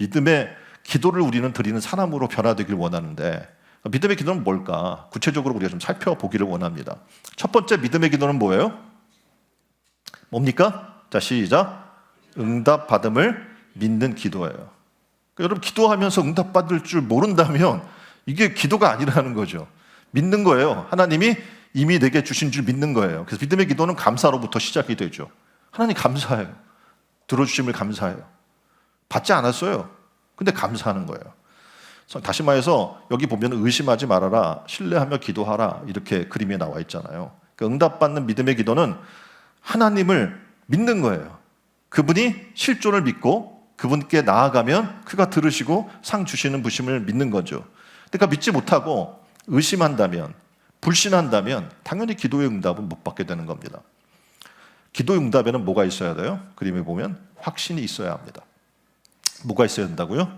믿음의 기도를 우리는 드리는 사람으로 변화되길 원하는데 믿음의 기도는 뭘까? 구체적으로 우리가 좀 살펴보기를 원합니다. 첫 번째 믿음의 기도는 뭐예요? 뭡니까? 자, 시작. 응답받음을 믿는 기도예요. 그러니까 여러분, 기도하면서 응답받을 줄 모른다면 이게 기도가 아니라는 거죠. 믿는 거예요. 하나님이 이미 내게 주신 줄 믿는 거예요. 그래서 믿음의 기도는 감사로부터 시작이 되죠. 하나님 감사해요. 들어주심을 감사해요. 받지 않았어요. 근데 감사하는 거예요. 다시 말해서 여기 보면 의심하지 말아라, 신뢰하며 기도하라, 이렇게 그림에 나와 있잖아요. 그러니까 응답받는 믿음의 기도는 하나님을 믿는 거예요. 그분이 실존을 믿고 그분께 나아가면 그가 들으시고 상 주시는 부심을 믿는 거죠. 그러니까 믿지 못하고 의심한다면, 불신한다면 당연히 기도의 응답은 못 받게 되는 겁니다. 기도의 응답에는 뭐가 있어야 돼요? 그림에 보면 확신이 있어야 합니다. 뭐가 있어야 된다고요?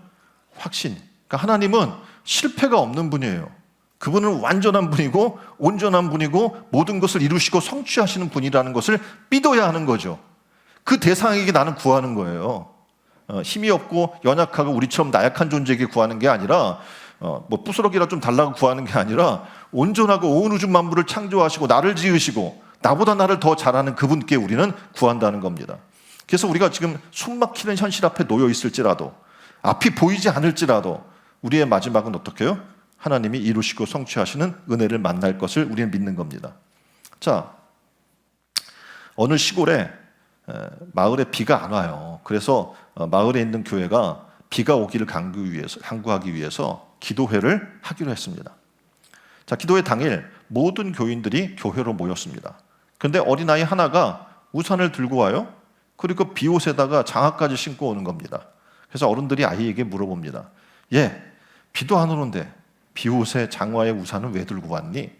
확신. 그러니까 하나님은 실패가 없는 분이에요. 그분은 완전한 분이고 온전한 분이고 모든 것을 이루시고 성취하시는 분이라는 것을 믿어야 하는 거죠. 그 대상에게 나는 구하는 거예요. 힘이 없고 연약하고 우리처럼 나약한 존재에게 구하는 게 아니라 뭐 부스러기라 좀 달라고 구하는 게 아니라 온전하고 온 우주 만물을 창조하시고 나를 지으시고 나보다 나를 더 잘하는 그분께 우리는 구한다는 겁니다. 그래서 우리가 지금 숨막히는 현실 앞에 놓여 있을지라도 앞이 보이지 않을지라도 우리의 마지막은 어떻게 해요? 하나님이 이루시고 성취하시는 은혜를 만날 것을 우리는 믿는 겁니다. 자, 어느 시골에 마을에 비가 안 와요. 그래서 마을에 있는 교회가 비가 오기를 간구하기 위해서 기도회를 하기로 했습니다. 자, 기도회 당일 모든 교인들이 교회로 모였습니다. 그런데 어린아이 하나가 우산을 들고 와요. 그리고 비옷에다가 장화까지 신고 오는 겁니다. 그래서 어른들이 아이에게 물어봅니다. 비도 안 오는데 비옷에 장화에 우산은 왜 들고 왔니?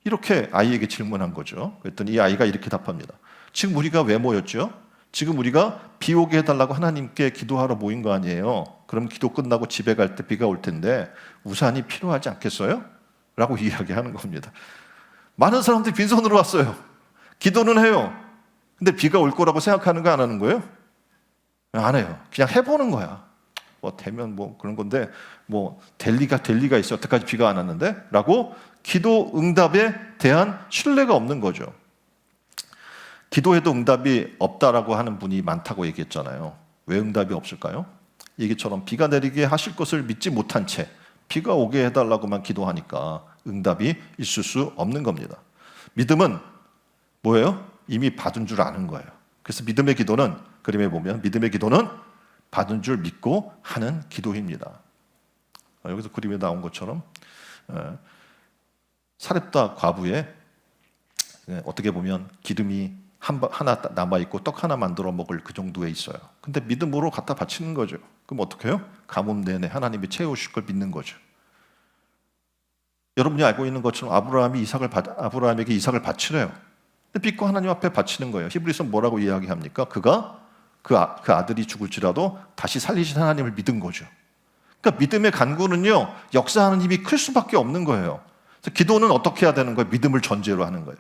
이렇게 아이에게 질문한 거죠. 그랬더니 이 아이가 이렇게 답합니다. 지금 우리가 왜 모였죠? 지금 우리가 비 오게 해달라고 하나님께 기도하러 모인 거 아니에요? 그럼 기도 끝나고 집에 갈 때 비가 올 텐데 우산이 필요하지 않겠어요? 라고 이야기하는 겁니다. 많은 사람들이 빈손으로 왔어요. 기도는 해요. 근데 비가 올 거라고 생각하는 거 안 하는 거예요? 안 해요. 그냥 해보는 거야. 뭐 되면 뭐 그런 건데 뭐 될 리가 있어. 여태까지 비가 안 왔는데? 라고 기도 응답에 대한 신뢰가 없는 거죠. 기도해도 응답이 없다라고 하는 분이 많다고 얘기했잖아요. 왜 응답이 없을까요? 얘기처럼 비가 내리게 하실 것을 믿지 못한 채 비가 오게 해달라고만 기도하니까 응답이 있을 수 없는 겁니다. 믿음은 뭐예요? 이미 받은 줄 아는 거예요. 그래서 믿음의 기도는 그림에 보면 믿음의 기도는 받은 줄 믿고 하는 기도입니다. 여기서 그림에 나온 것처럼 사렙다 과부에 어떻게 보면 기름이 하나 남아있고 떡 하나 만들어 먹을 그 정도에 있어요. 근데 믿음으로 갖다 바치는 거죠. 그럼 어떻게 해요? 가뭄 내내 하나님이 채우실 걸 믿는 거죠. 여러분이 알고 있는 것처럼 아브라함에게 이삭을 바치래요. 근데 믿고 하나님 앞에 바치는 거예요. 히브리서 뭐라고 이야기합니까? 그가 그 아들이 죽을지라도 다시 살리신 하나님을 믿은 거죠. 그러니까 믿음의 간구는요, 역사하는 힘이 클 수밖에 없는 거예요. 그래서 기도는 어떻게 해야 되는 거예요? 믿음을 전제로 하는 거예요.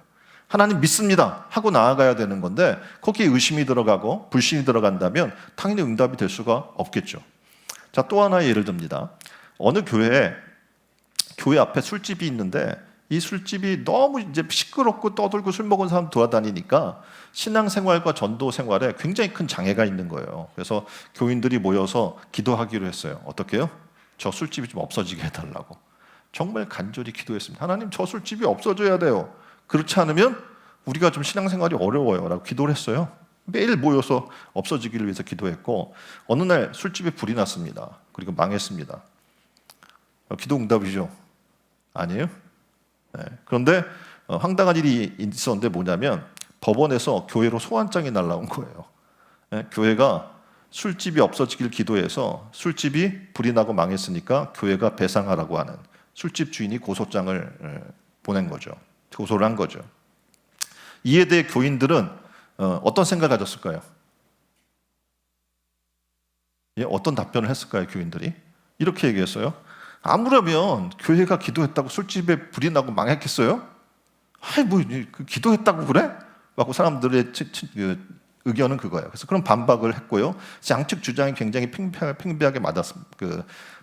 하나님 믿습니다 하고 나아가야 되는 건데 거기에 의심이 들어가고 불신이 들어간다면 당연히 응답이 될 수가 없겠죠. 자, 또 하나의 예를 듭니다. 어느 교회 앞에 술집이 있는데 이 술집이 너무 이제 시끄럽고 떠들고 술 먹은 사람 돌아다니니까 신앙생활과 전도 생활에 굉장히 큰 장애가 있는 거예요. 그래서 교인들이 모여서 기도하기로 했어요. 어떻게 해요? 저 술집이 좀 없어지게 해달라고. 정말 간절히 기도했습니다. 하나님, 저 술집이 없어져야 돼요. 그렇지 않으면 우리가 좀 신앙생활이 어려워요 라고 기도를 했어요. 매일 모여서 없어지기를 위해서 기도했고 어느 날 술집에 불이 났습니다. 그리고 망했습니다. 기도 응답이죠? 아니에요? 네. 그런데 황당한 일이 있었는데 뭐냐면 법원에서 교회로 소환장이 날라온 거예요. 네. 교회가 술집이 없어지길 기도해서 술집이 불이 나고 망했으니까 교회가 배상하라고 하는 술집 주인이 고소장을 보낸 거죠. 고소를 한 거죠. 이에 대해 교인들은 어떤 생각을 가졌을까요? 어떤 답변을 했을까요? 교인들이 이렇게 얘기했어요. 아무라면 교회가 기도했다고 술집에 불이 나고 망했겠어요? 아이 뭐 기도했다고 그래? 라고 사람들의 의견은 그거예요. 그래서 그런 반박을 했고요. 양측 주장이 굉장히 팽배하게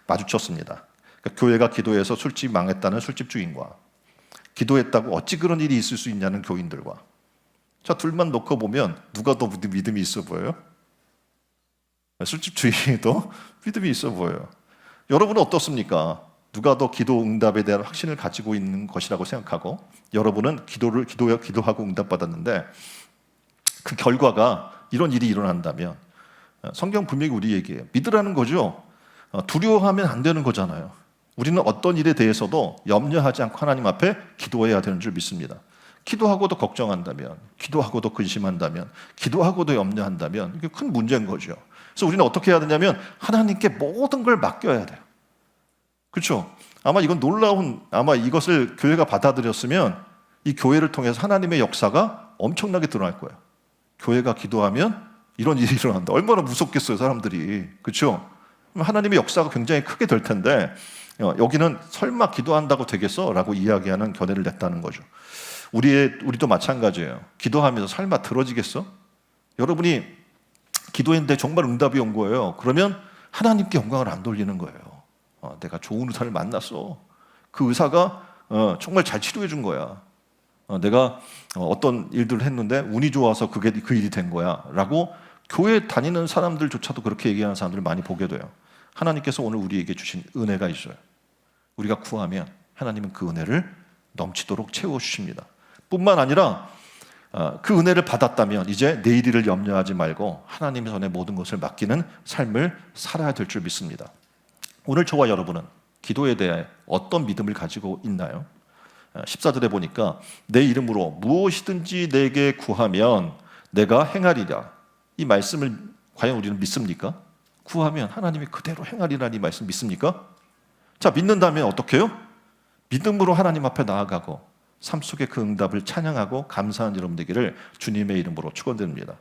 마주쳤습니다. 그러니까 교회가 기도해서 술집 망했다는 술집 주인과 기도했다고 어찌 그런 일이 있을 수 있냐는 교인들과 자 둘만 놓고 보면 누가 더 믿음이 있어 보여요? 술집 주인이 더 믿음이 있어 보여요. 여러분은 어떻습니까? 누가 더 기도 응답에 대한 확신을 가지고 있는 것이라고 생각하고 여러분은 기도하고 응답받았는데 그 결과가 이런 일이 일어난다면 성경 분명히 우리에게 믿으라는 거죠. 두려워하면 안 되는 거잖아요. 우리는 어떤 일에 대해서도 염려하지 않고 하나님 앞에 기도해야 되는 줄 믿습니다. 기도하고도 걱정한다면, 기도하고도 근심한다면, 기도하고도 염려한다면 이게 큰 문제인 거죠. 그래서 우리는 어떻게 해야 되냐면 하나님께 모든 걸 맡겨야 돼요. 그렇죠? 아마 이건 아마 이것을 교회가 받아들였으면 이 교회를 통해서 하나님의 역사가 엄청나게 드러날 거예요. 교회가 기도하면 이런 일이 일어난다. 얼마나 무섭겠어요, 사람들이. 그렇죠? 하나님의 역사가 굉장히 크게 될 텐데 여기는 설마 기도한다고 되겠어? 라고 이야기하는 견해를 냈다는 거죠. 우리도 마찬가지예요. 기도하면서 설마 들어지겠어? 여러분이 기도했는데 정말 응답이 온 거예요. 그러면 하나님께 영광을 안 돌리는 거예요. 내가 좋은 의사를 만났어. 그 의사가 정말 잘 치료해 준 거야. 내가 어떤 일들을 했는데 운이 좋아서 그 일이 된 거야. 라고 교회 다니는 사람들조차도 그렇게 얘기하는 사람들을 많이 보게 돼요. 하나님께서 오늘 우리에게 주신 은혜가 있어요. 우리가 구하면 하나님은 그 은혜를 넘치도록 채워주십니다. 뿐만 아니라 그 은혜를 받았다면 이제 내일을 염려하지 말고 하나님의 손에 모든 것을 맡기는 삶을 살아야 될 줄 믿습니다. 오늘 저와 여러분은 기도에 대해 어떤 믿음을 가지고 있나요? 14절에 보니까 내 이름으로 무엇이든지 내게 구하면 내가 행하리라. 이 말씀을 과연 우리는 믿습니까? 구하면 하나님이 그대로 행하리라는 이 말씀 믿습니까? 자, 믿는다면 어떻게 해요? 믿음으로 하나님 앞에 나아가고 삶 속에 그 응답을 찬양하고 감사한 여러분 되기를 주님의 이름으로 축원드립니다.